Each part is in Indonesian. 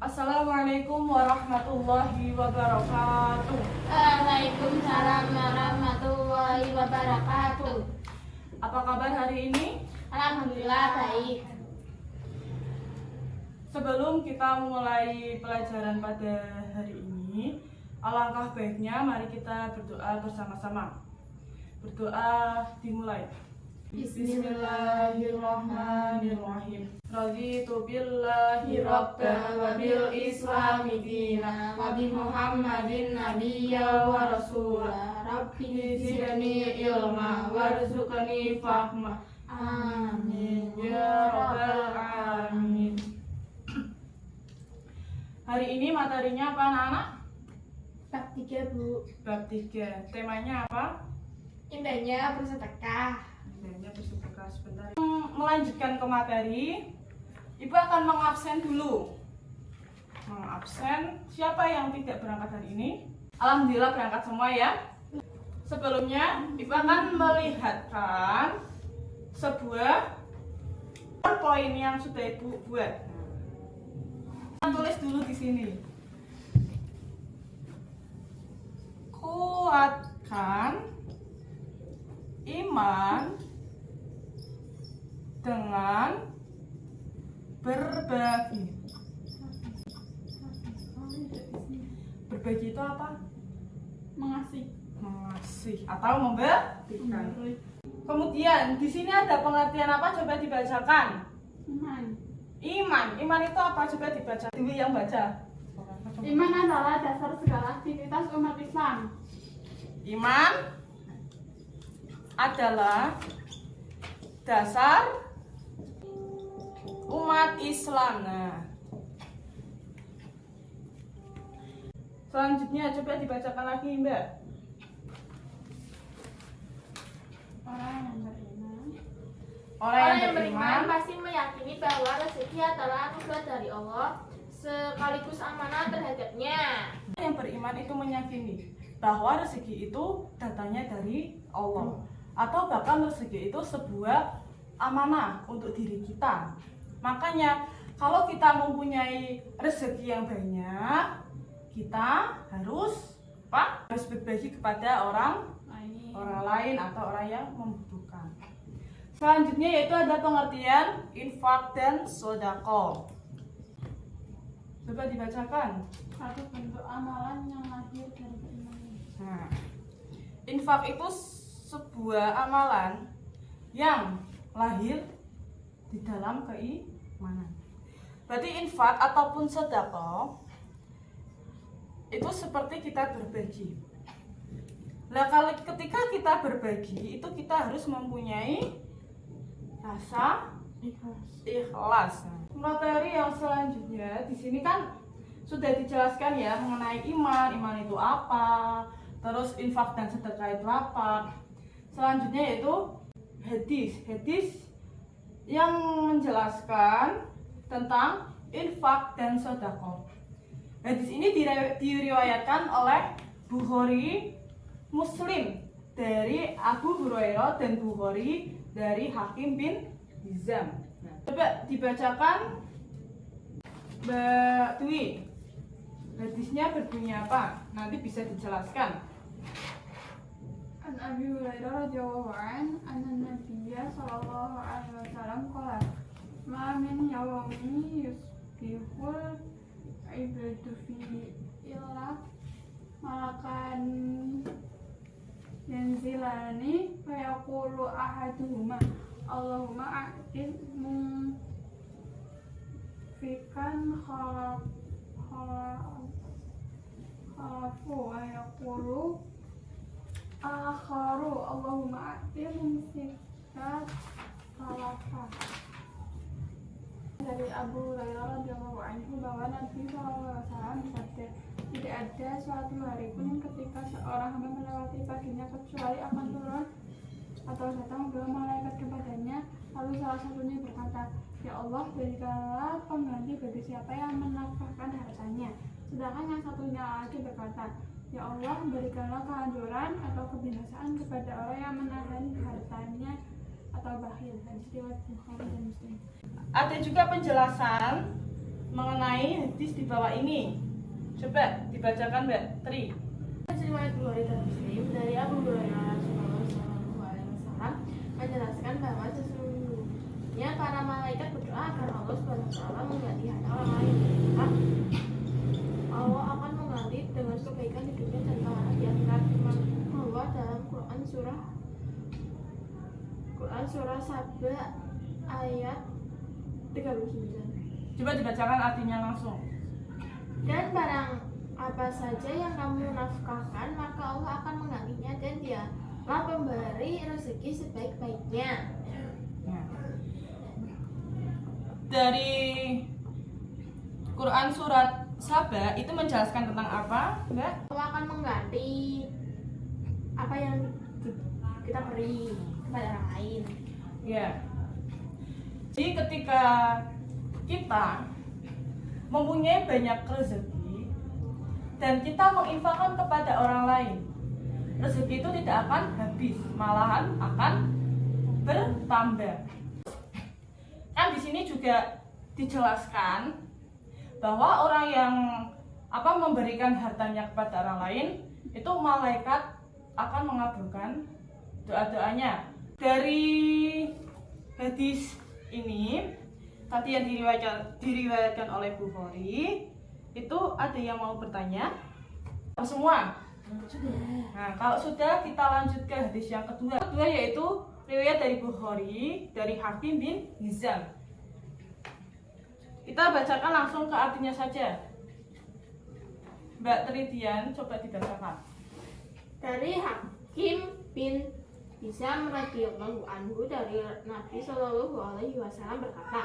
Assalamualaikum warahmatullahi wabarakatuh. Waalaikumsalam warahmatullahi wabarakatuh. Apa kabar hari ini? Alhamdulillah baik. Sebelum kita memulai pelajaran pada hari ini, alangkah baiknya mari kita berdoa bersama-sama. Berdoa dimulai. Bismillahirrahmanirrahim. Raditu billahi rabban wa bil islami dina wa bi Muhammadin nabiyya wa rasula. Rabbi zidni ilma warzuqni fahma. Amin ya rabbal alamin. Hari ini materinya apa anak-anak? Bab 3, Bu. Bab 3. Temanya apa? Indahnya bersedekah. Indahnya bersedekah. Sebentar. Melanjutkan ke materi, Ibu akan mengabsen dulu. Mengabsen siapa yang tidak berangkat hari ini? Alhamdulillah berangkat semua ya. Sebelumnya Ibu akan melihatkan sebuah poin yang sudah Ibu buat. Kita tulis dulu di sini. Kuatkan iman dengan berbagi. Berbagi itu apa? Mengasihi. Mengasihi atau memberikan. Kemudian di sini ada pengertian apa? Coba dibacakan. Iman. Iman. Iman itu apa? Coba dibaca. Dewi yang baca. Iman adalah dasar segala aktivitas umat Islam. Iman adalah dasar umat Islam. Nah, selanjutnya coba dibacakan lagi, Mbak. Orang yang beriman pasti meyakini bahwa rezeki adalah anugerah dari Allah sekaligus amanah terhadapnya. Yang beriman itu meyakini bahwa rezeki itu datangnya dari Allah, atau bahkan rezeki itu sebuah amanah untuk diri kita. Makanya kalau kita mempunyai rezeki yang banyak, kita harus apa? Harus berbagi kepada orang lain atau orang yang membutuhkan. Selanjutnya yaitu ada pengertian infak dan sodako. Coba dibacakan. Satu bentuk amalan yang lahir dari keimanan. Nah, infak itu sebuah amalan yang lahir di dalam keimanan. Berarti infak ataupun sedekah itu seperti kita berbagi. Nah, kalau ketika kita berbagi itu kita harus mempunyai rasa ikhlas. Materi yang selanjutnya di sini kan sudah dijelaskan ya mengenai iman. Iman itu apa? Terus infak dan sedekah itu apa? Selanjutnya yaitu hadis yang menjelaskan tentang infak dan sedekah. Hadis ini diriwayatkan oleh Bukhari, Muslim dari Abu Hurairah dan Bukhari dari Hakim bin Hizam. Coba dibacakan Mbak Dwi. Hadisnya berbunyi apa? Nanti bisa dijelaskan. An Abi Hurairah radhiyallahu an anna Nabiyya sallallahu alaihi wasallam qala ma min yawmin yusbihul ibadu fi illa malakan yanzilani fa yaqulu ahaduhuma Allahumma a'til munfikan khalafu wa yaqulu akharu Allahumma a'til munfikan khalafa. Dari Abu Hurairah radhiyallahu anhu bahwa Nabi SAW bersabda, tidak ada suatu hari pun ketika seorang hamba melewati paginya kecuali akan turun atau datang dua malaikat kepadanya, lalu salah satunya berkata, ya Allah, berikanlah pengganti bagi siapa yang menafkahkan hartanya. Sedangkan yang satunya lagi berkata, ya Allah, berikanlah kehancuran atau kebinasaan kepada orang yang menahan hartanya atau bakhil. Hadis riwayat Bukhari dan Muslim. Ada juga penjelasan mengenai hadis di bawah ini? Coba dibacakan Mbak Tri. Riwayat Bukhari dan Muslim dari Abu Hurairah Rasulullah SAW menjelaskan bahwa sesungguhnya para malaikat berdoa agar Allah SWT mengganti hati orang lain. Maka Allah akan mengganti dengan kebaikan di dunia dan pahala di akhirat. Bahwa dalam Quran surah Saba ayat 39. Coba dibacakan artinya langsung. Dan barang apa saja yang kamu nafkahkan, maka Allah akan menggantinya, dan Dialah pemberi rezeki sebaik-baiknya. Nah, dari Quran surat Saba itu menjelaskan tentang apa, Mbak? Allah akan mengganti apa yang kita beri kepada orang lain. Ya. Jadi ketika kita mempunyai banyak rezeki dan kita menginfakkan kepada orang lain, rezeki itu tidak akan habis, malahan akan bertambah. Kan di sini juga dijelaskan bahwa orang yang memberikan hartanya kepada orang lain itu malaikat akan mengabulkan doa-doanya. Dari hadis ini tadi yang diriwayatkan oleh Bukhari, itu ada yang mau bertanya? Semua? Nah, kalau sudah, kita lanjut ke hadis yang kedua. Yaitu riwayat dari Bukhari dari Hakim bin Hizam. Kita bacakan langsung ke artinya saja. Mbak Tridian, coba dibacakan. Dari Hakim bin Hizam radhiyallahu anhu dari Nabi Shallallahu Alaihi Wasallam berkata,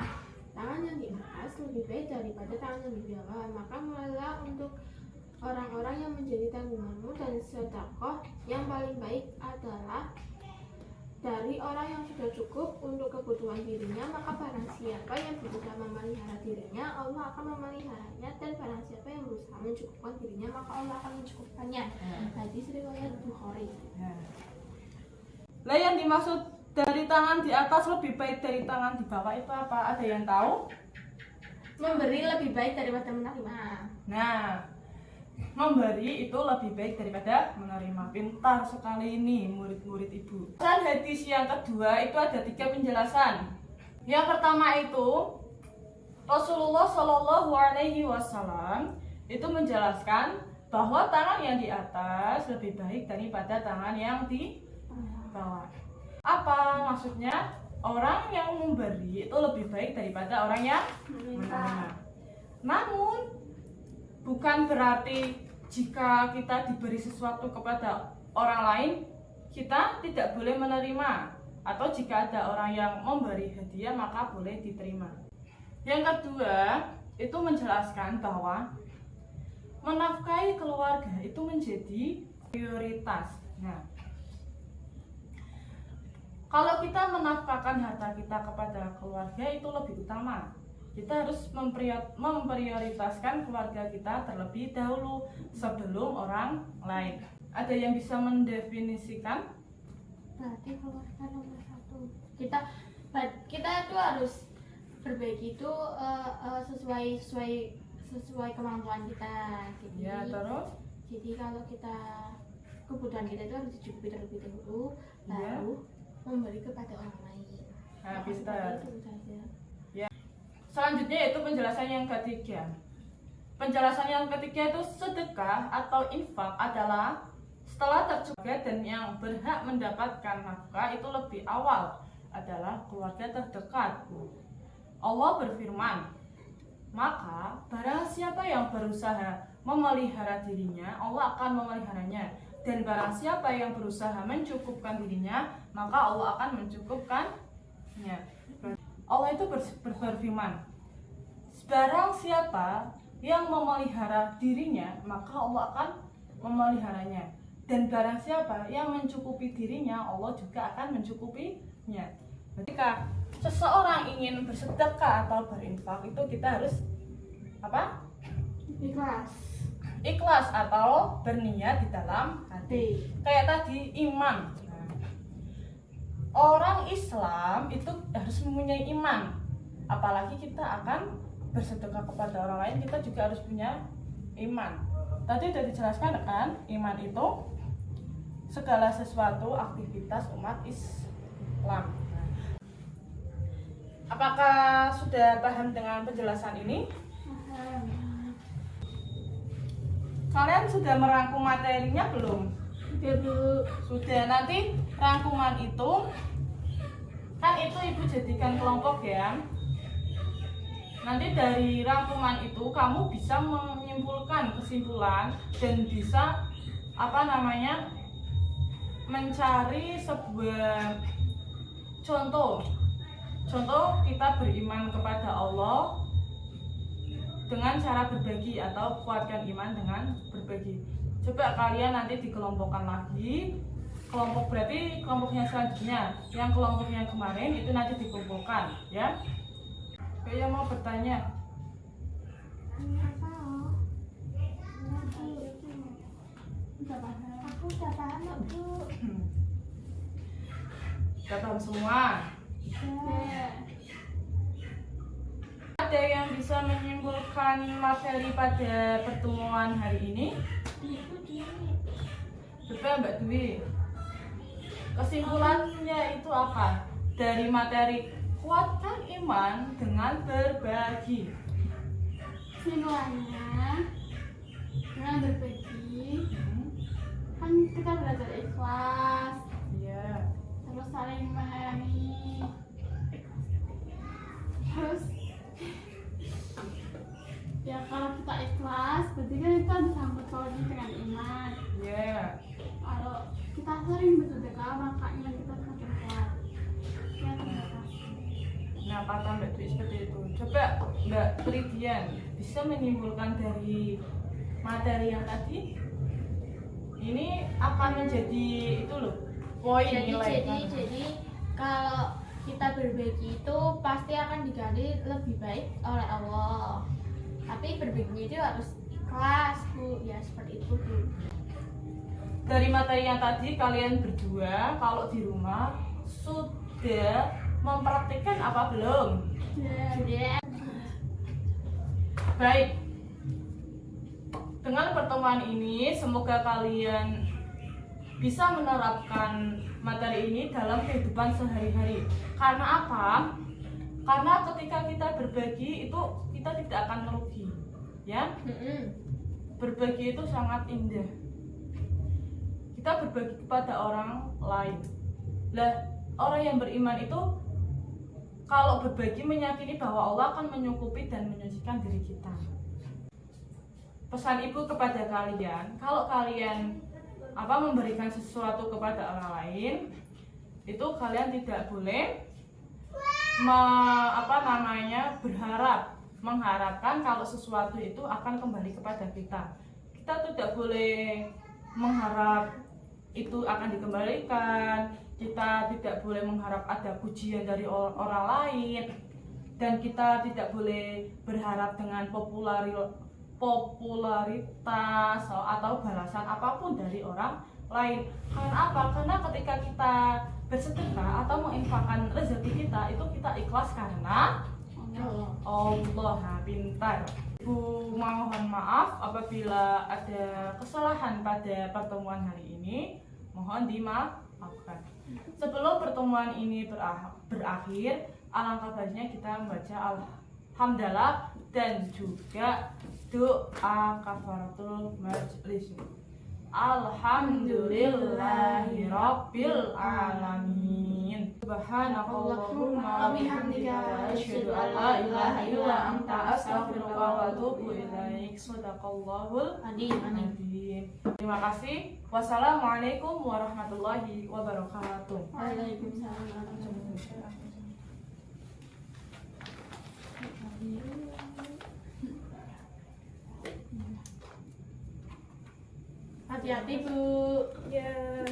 tangan yang di atas lebih baik daripada tangan yang di bawah. Maka mulailah untuk orang-orang yang menjadi tanggunganmu, dan sedekah yang paling baik adalah dari orang yang sudah cukup untuk kebutuhan dirinya. Maka barang siapa yang berusaha memelihara dirinya, Allah akan memeliharanya, dan barang siapa yang berusaha mencukupkan dirinya, maka Allah akan mencukupkannya. Hadis riwayat Bukhari. Lah yang dimaksud dari tangan di atas lebih baik dari tangan di bawah itu apa? Ada yang tahu? Memberi lebih baik daripada menerima. Nah, memberi itu lebih baik daripada menerima. Pintar sekali ini murid-murid ibu. Dan hadis yang kedua itu ada 3 penjelasan. Yang pertama itu Rasulullah Shallallahu Alaihi Wasallam itu menjelaskan bahwa tangan yang di atas lebih baik daripada tangan yang di bawah. Apa maksudnya? Orang yang memberi itu lebih baik daripada orang yang menerima. Namun bukan berarti jika kita diberi sesuatu kepada orang lain, kita tidak boleh menerima. Atau jika ada orang yang memberi hadiah, maka boleh diterima. Yang kedua, itu menjelaskan bahwa menafkahi keluarga itu menjadi prioritas. Nah, kalau kita menafkahkan harta kita kepada keluarga itu lebih utama. Kita harus memprioritaskan keluarga kita terlebih dahulu sebelum orang lain. Ada yang bisa mendefinisikan? Berarti keluarga nomor 1. Kita itu harus berbagi itu sesuai kemampuan kita. Jadi, Ya, terus? Jadi kalau kita kebutuhan kita itu harus dicukupi terlebih dahulu, Ya. baru memberi kepada orang lain. Nah, pintar. Itu saja. Selanjutnya yaitu penjelasan yang ketiga. Penjelasan yang ketiga itu sedekah atau infak adalah setelah tercukupi, dan yang berhak mendapatkan nafkah itu lebih awal adalah keluarga terdekat. Allah berfirman, maka barang siapa yang berusaha memelihara dirinya, Allah akan memeliharanya. Dan barang siapa yang berusaha mencukupkan dirinya, maka Allah akan mencukupkannya. Allah itu berfirman, barang siapa yang memelihara dirinya, maka Allah akan memeliharanya. Dan barang siapa yang mencukupi dirinya, Allah juga akan mencukupinya. Ketika seseorang ingin bersedekah atau berinfak, itu kita harus apa? Ikhlas atau berniat di dalam hati. Kayak tadi iman. Orang Islam itu harus mempunyai iman. Apalagi kita akan bersedekah kepada orang lain, kita juga harus punya iman. Tadi sudah dijelaskan kan, iman itu segala sesuatu aktivitas umat Islam. Apakah sudah paham dengan penjelasan ini? Kalian sudah merangkum materinya belum? Sudah, Bu. Sudah. Nanti rangkuman itu kan itu ibu jadikan kelompok ya. Nanti dari rangkuman itu kamu bisa menyimpulkan kesimpulan dan bisa mencari sebuah contoh kita beriman kepada Allah dengan cara berbagi atau kuatkan iman dengan berbagi. Coba kalian nanti dikelompokkan lagi. Kelompok berarti kelompoknya selanjutnya, yang kelompok yang kemarin itu nanti dikumpulkan ya. Kayak mau bertanya. Aku udah paham, Bu. Sudah paham semua? Ya. Ada yang bisa menyimpulkan materi pada pertemuan hari ini? Coba Mbak Dwi. Kesimpulannya itu apa? Dari materi kuatkan iman dengan berbagi. Simpulannya dengan berbagi kan kita belajar ikhlas, Iya. terus saling menyayangi, terus ya kalau kita ikhlas berarti kan itu ada sangkut pautnya dengan iman. Iya. Kalau kita sering bersedekah maka iman kita semakin kuat. Ya, terima kasih. Nah, kata Mbak Dwi seperti itu. Coba Mbak Tridian bisa menyimpulkan dari materi yang tadi. Ini akan menjadi itu loh, poin nilai. Jadi kalau kita berbagi itu pasti akan diganti lebih baik oleh Allah. Tapi berbaginya itu harus ikhlas, Bu. Ya seperti itu, Bu. Dari materi yang tadi kalian berdua kalau di rumah sudah mempraktikkan apa belum? Sudah. Baik. Dengan pertemuan ini semoga kalian bisa menerapkan materi ini dalam kehidupan sehari-hari. Karena apa? Karena ketika kita berbagi itu kita tidak akan merugi, ya. Berbagi itu sangat indah. Kita berbagi kepada orang lain. Lah, orang yang beriman itu kalau berbagi meyakini bahwa Allah akan menyukupi dan menyucikan diri kita. Pesan ibu kepada kalian, kalau kalian memberikan sesuatu kepada orang lain, itu kalian tidak boleh mengharapkan kalau sesuatu itu akan kembali kepada kita. Kita tidak boleh mengharap itu akan dikembalikan. Kita tidak boleh mengharap ada pujian dari orang lain, dan kita tidak boleh berharap dengan popularitas atau balasan apapun dari orang lain. Karena apa? Karena ketika kita bersedekah atau menginfakkan rezeki kita, itu kita ikhlas karena Allah. Pintar. Ibu mohon maaf apabila ada kesalahan pada pertemuan hari ini, mohon dimaafkan. Sebelum pertemuan ini berakhir, alangkah baiknya kita membaca alhamdulillah dan juga doa kafaratul majlis. Alhamdulillahirabbil alamin. Subhanakallahumma wa bihamdika asyhadu an la ilaha illa anta astaghfiruka wa atubu ilaik. Shadaqallahul azim. Terima kasih. Wassalamualaikum warahmatullahi wabarakatuh. Waalaikumsalam warahmatullahi wabarakatuh. Hati-hati, Bu. Ya.